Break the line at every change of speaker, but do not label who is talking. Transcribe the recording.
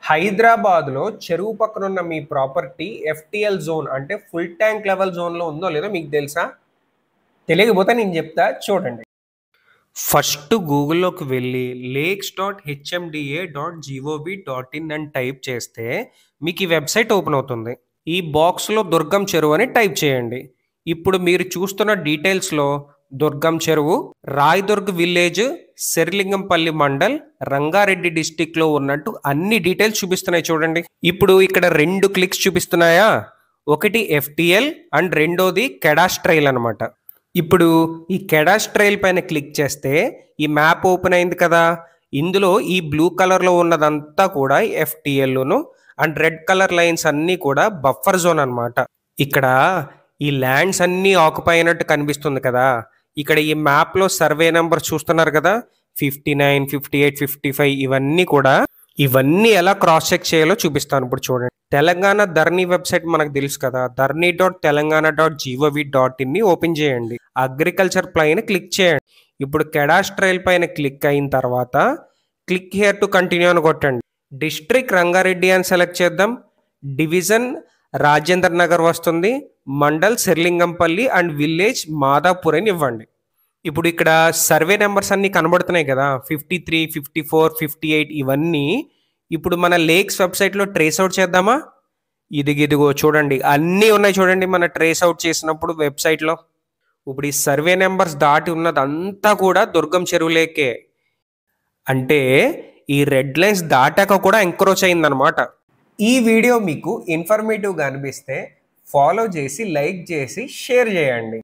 హైదరాబాద్‌లో చెరువు పక్కనున్న మీ ప్రాపర్టీ ఎఫ్‌టీఎల్ జోన్ అంటే ఫుల్ ట్యాంక్ లెవెల్ జోన్‌లో ఉందో లేదో మీకు తెలుసా? తెలియకపోతే నేను చెప్తా చూడండి. ఫస్ట్ గూగుల్‌లోకి వెళ్ళి lakes.hmda.gov.in అని టైప్ చేస్తే మీకు ఈ వెబ్‌సైట్ ఓపెన్ అవుతుంది. ఈ బాక్స్‌లో దుర్గం చెరువు అని టైప్ చేయండి. ఇప్పుడు మీరు చూస్తున్న డీటెయిల్స్‌లో దుర్గం చెరువు, రాయదుర్గ్ విలేజ్, శరిలింగంపల్లి మండల్, రంగారెడ్డి డిస్ట్రిక్ట్‌లో ఉన్నట్టు అన్ని డీటెయిల్స్ చూపిస్తున్నాయి చూడండి. ఇప్పుడు ఇక్కడ 2 క్లిక్స్ చూపిస్తున్నాయా? ఒకటి ఎఫ్‌టీఎల్ అండ్ రెండోది కెడాస్ట్రైల్ అనమాట. ఇప్పుడు ఈ కెడాస్ట్రైల్ పైన క్లిక్ చేస్తే ఈ మ్యాప్ ఓపెన్ అయింది కదా! ఇందులో ఈ బ్లూ కలర్‌లో ఉన్నదంతా కూడా ఎఫ్‌టీఎల్‌ను అండ్ రెడ్ కలర్ లైన్స్ అన్నీ కూడా బఫర్ జోన్ అనమాట. ఇక్కడ ఈ ల్యాండ్స్ అన్నీ ఆక్యుపై అయినట్టు కనిపిస్తుంది కదా! ఇక్కడ ఈ మ్యాప్‌లో సర్వే నంబర్ చూస్తున్నారు కదా! 59, 58, 55 ఇవన్నీ ఎలా క్రాస్ చెక్ చేయాలో చూపిస్తాను ఇప్పుడు చూడండి. తెలంగాణ ధరణి వెబ్సైట్ మనకు తెలుసు కదా! ధరణి.తెలంగాణ.gov.in ఓపెన్ చేయండి. అగ్రికల్చర్ పైన క్లిక్ చేయండి. ఇప్పుడు కెడాస్ట్రైల్ పైన క్లిక్ అయిన తర్వాత క్లిక్ హియర్ టు కంటిన్యూ అని కొట్టండి. డిస్ట్రిక్ట్ రంగారెడ్డి అని సెలెక్ట్ చేద్దాం. డివిజన్ రాజేంద్ర నగర్ వస్తుంది. మండల్ శరిలింగంపల్లి అండ్ విలేజ్ మాదాపూర్ అని ఇవ్వండి. ఇప్పుడు ఇక్కడ సర్వే నెంబర్స్ అన్నీ కనబడుతున్నాయి కదా! 53, 54, 58 ఇవన్నీ ఇప్పుడు మన లేక్స్ వెబ్సైట్‌లో ట్రేస్ అవుట్ చేద్దామా? ఇదిగో చూడండి. అన్నీ ఉన్నాయి చూడండి మన ట్రేస్ అవుట్ చేసినప్పుడు వెబ్సైట్‌లో. ఇప్పుడు ఈ సర్వే నెంబర్స్ దాటి ఉన్నదంతా కూడా దుర్గం చెరువు లేకే. అంటే ఈ రెడ్ లైన్స్ దాటాక కూడా ఎంక్రోచ్ అయిందనమాట. ఈ వీడియో మీకు ఇన్ఫర్మేటివ్‌గా అనిపిస్తే ఫాలో చేసి, లైక్ చేసి, షేర్ చేయండి.